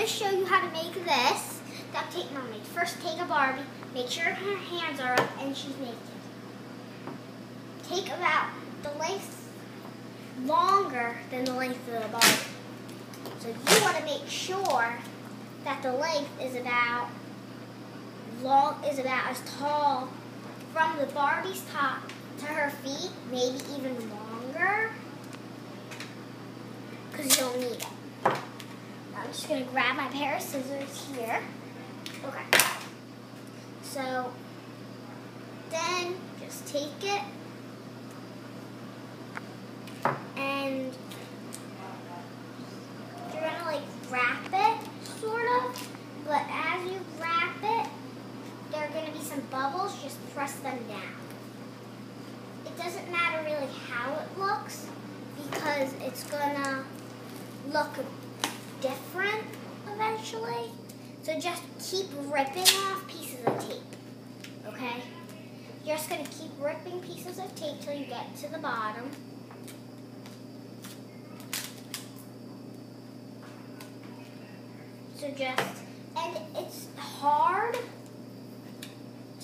to show you how to make this duct tape mermaid. First, take a Barbie, make sure her hands are up and she's naked. Take about the length longer than the length of the Barbie. So you want to make sure that the length is about as tall from the Barbie's top to her feet, maybe even longer, because you don't need it. I'm just going to grab my pair of scissors here. Okay. So then just take it and you're going to wrap it, sort of, but as you wrap it, there are going to be some bubbles, just press them down. It doesn't matter really how it looks because it's going to look different eventually. So just keep ripping off pieces of tape, okay? You're just going to keep ripping pieces of tape till you get to the bottom. So and it's hard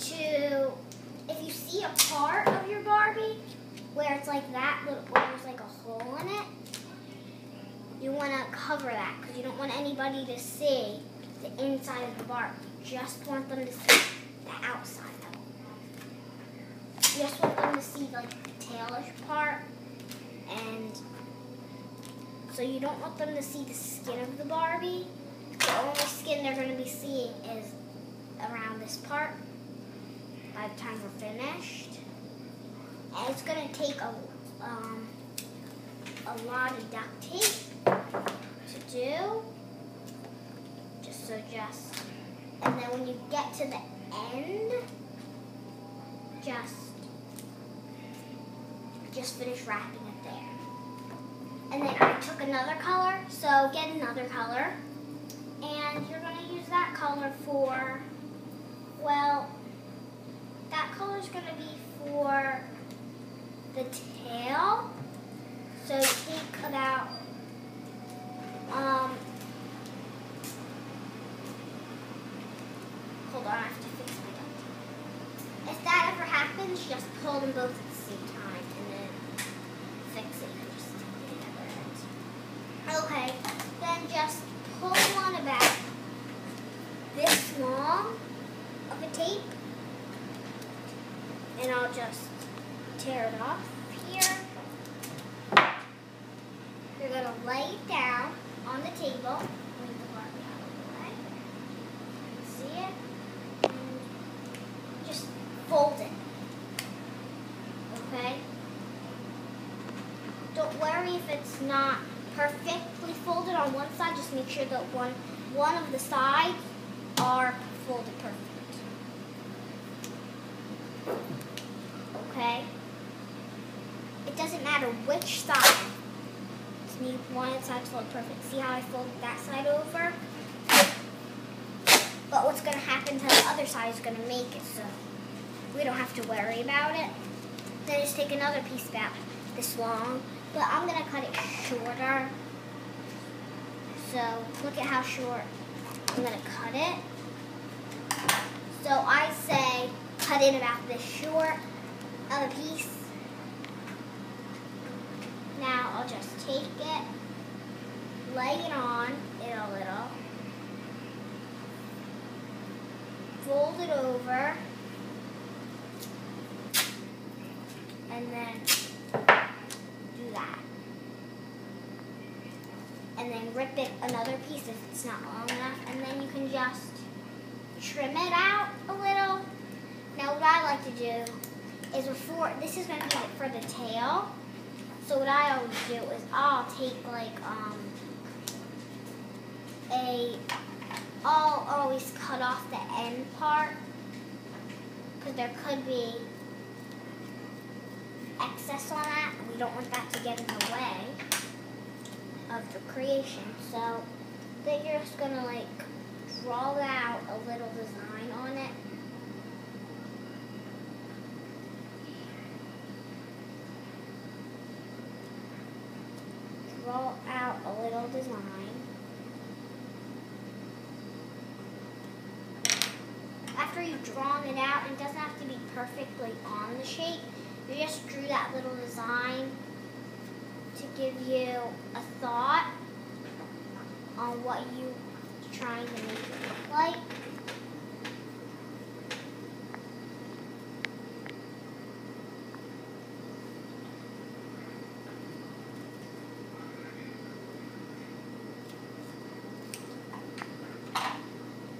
to, if you see a part of your Barbie where it's like that, where there's like a hole in it, you want to cover that because you don't want anybody to see the inside of the Barbie. You just want them to see the outside of it. You just want them to see the tailish part, and so you don't want them to see the skin of the Barbie. The only skin they're going to be seeing is around this part by the time we're finished. And it's going to take a lot of duct tape to do. And then when you get to the end, just finish wrapping it there. And then I took another color, so get another color. And you're going to use that color for, well, that color is going to be for the tail. So take about, hold on, I have to fix my duct. If that ever happens, just pull them both at the same time and then fix it. Just together. Okay, then just pull one about this long of a tape, and I'll just tear it off here. You're going to lay it down on the table. Move the Barbie out of the way. You can see it. And just fold it. Okay? Don't worry if it's not perfectly folded on one side. Just make sure that one of the sides are folded perfect. Okay? It doesn't matter which side. Just need one side to fold perfect. See how I folded that side over? But what's going to happen to the other side is going to make it so we don't have to worry about it. Then just take another piece about this long. But I'm going to cut it shorter. So look at how short I'm going to cut it. So I say cut it about this short of a piece. Now I'll just take it, lay it on it a little, fold it over, and then do that. And then rip it another piece if it's not long enough, and then you can just trim it out a little. Now what I like to do is this is going to be for the tail. So what I always do is I'll take I'll always cut off the end part because there could be excess on that and we don't want that to get in the way of the creation. So then you're just going to draw out a little design on it. Draw out a little design. you've drawn it out, it doesn't have to be perfectly on the shape. You just drew that little design to give you a thought on what you're trying to make it look like.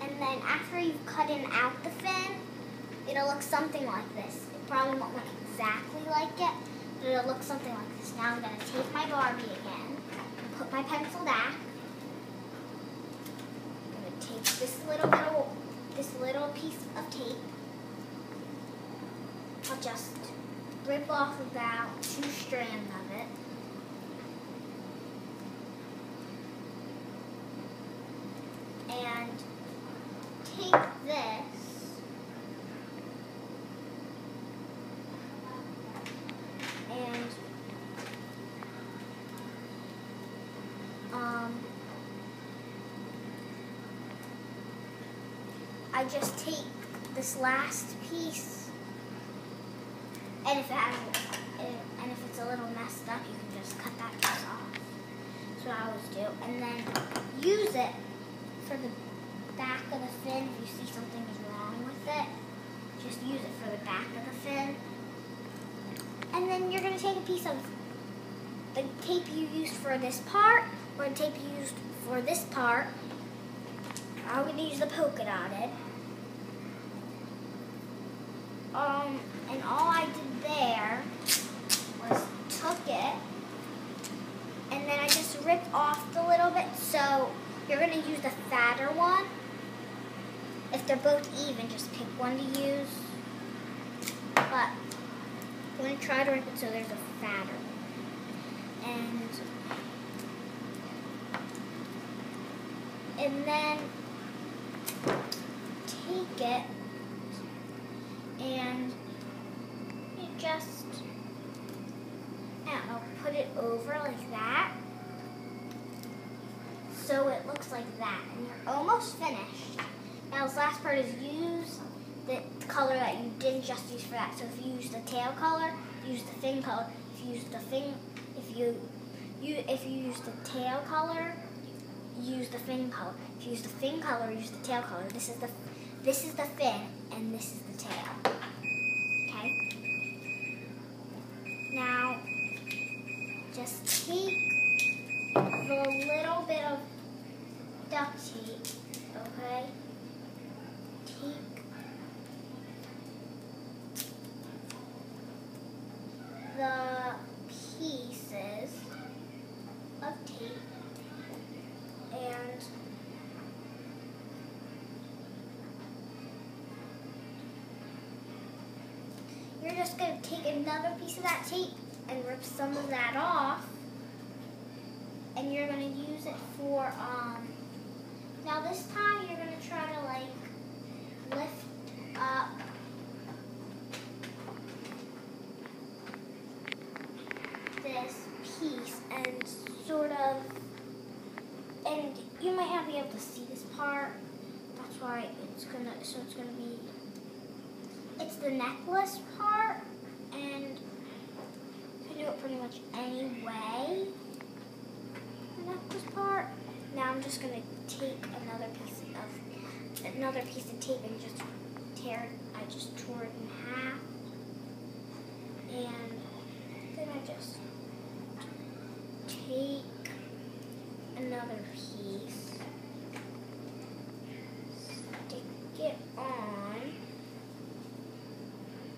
And then after you've cut out the fin, it'll look something like this. It probably won't look exactly like it, but it'll look something like this. Now I'm going to take my Barbie again, put my pencil back. I'm going to take this little piece of tape. I'll just rip off about 2 strands of it. And take this and I just take this last piece, and if it's a little messed up, you can just cut that piece off. That's what I always do, and then use it for the back of the fin. If you see something is wrong with it, just use it for the back of the fin. And then you're going to take a piece of the tape you used for this part, or the tape you used for this part. I'm going to use the polka dotted. And all I did there was took it, and then I just ripped off the little bit. So you're going to use the fatter one. If they're both even, just pick one to use. But I'm going to try to rip it so there's a fatter one. And then take it and you just, I'll put it over like that. So it looks like that, and you're almost finished. Now this last part is use the color that you didn't just use for that. So if you use the tail color, use the fin color. If you use the fin, if you use the tail color, use the fin color. If you use the fin color, use the tail color. This is the fin, and this is the tail. Okay. Now just take the little bit of duct tape, okay? Take the pieces of tape and you're just going to take another piece of that tape and rip some of that off, and you're going to use it for, now this time you're going to try to like lift up this piece and sort of, and you might not be able to see this part, that's why it's going to be, it's the necklace part, and you can do it pretty much any way. The necklace part. Now I'm just going to take another piece of tape and just tear it. I just tore it in half, and then I just take another piece, stick it on,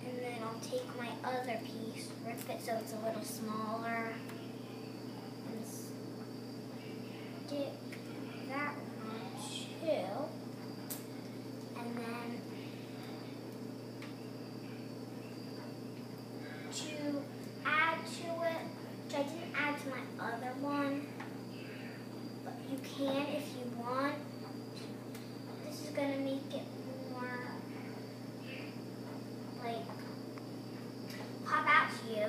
and then I'll take my other piece, rip it so it's a little smaller, and stick that on too. And then to add to it, which I didn't add to my other one, but you can if you want. This is going to make it more like pop out to you.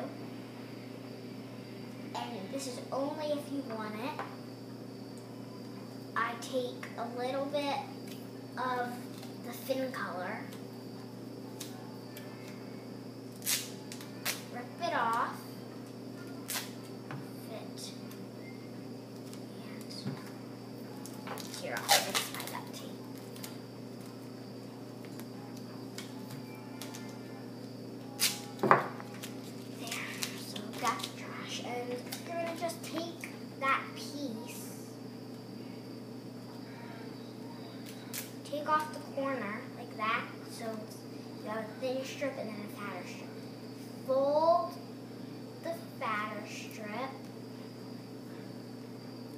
And this is only if you want it. I take a little bit of the fin color here, I'll fix my duct tape. There, so that's trash. And you're going to just take that piece, take off the corner like that, so you have a thin strip and then a fatter strip. Fold the fatter strip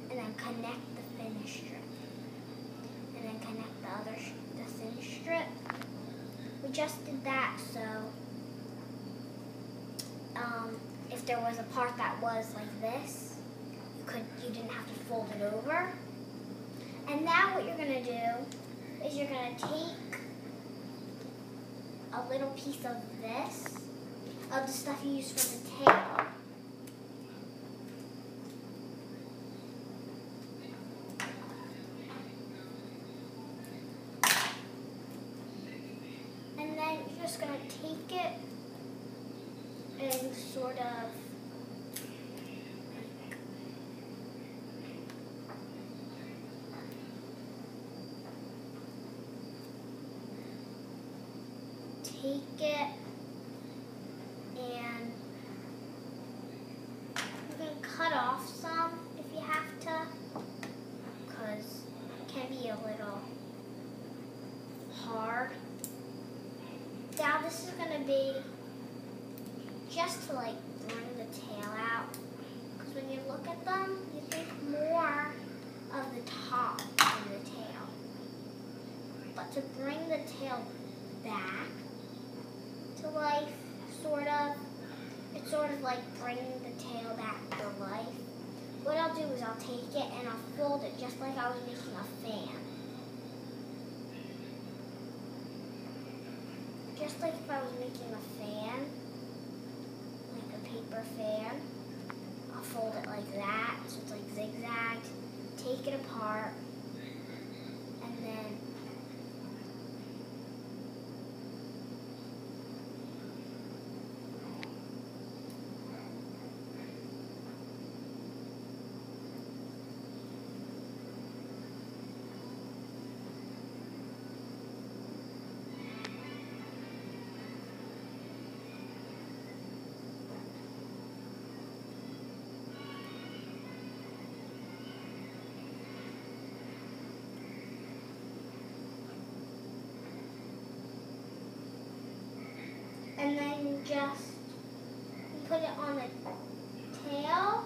and then connect the thin strip. And then connect the thin strip. We just did that, so if there was a part that was like this, you didn't have to fold it over. And now what you're gonna do is you're gonna take a little piece of this, of the stuff you use for the tail, and then you're just going to take it and sort of take it and you can cut off some if you have to, because it can be a little hard. Now this is going to be just to like bring the tail out, because when you look at them, you think more of the top than the tail. But to bring the tail back to life, sort of, it's sort of like bringing the tail back to life. What I'll do is I'll take it and I'll fold it just like I was making a fan. Just like if I was making a fan, like a paper fan, I'll fold it like that, so it's like zigzagged, take it apart, and then you just put it on the tail,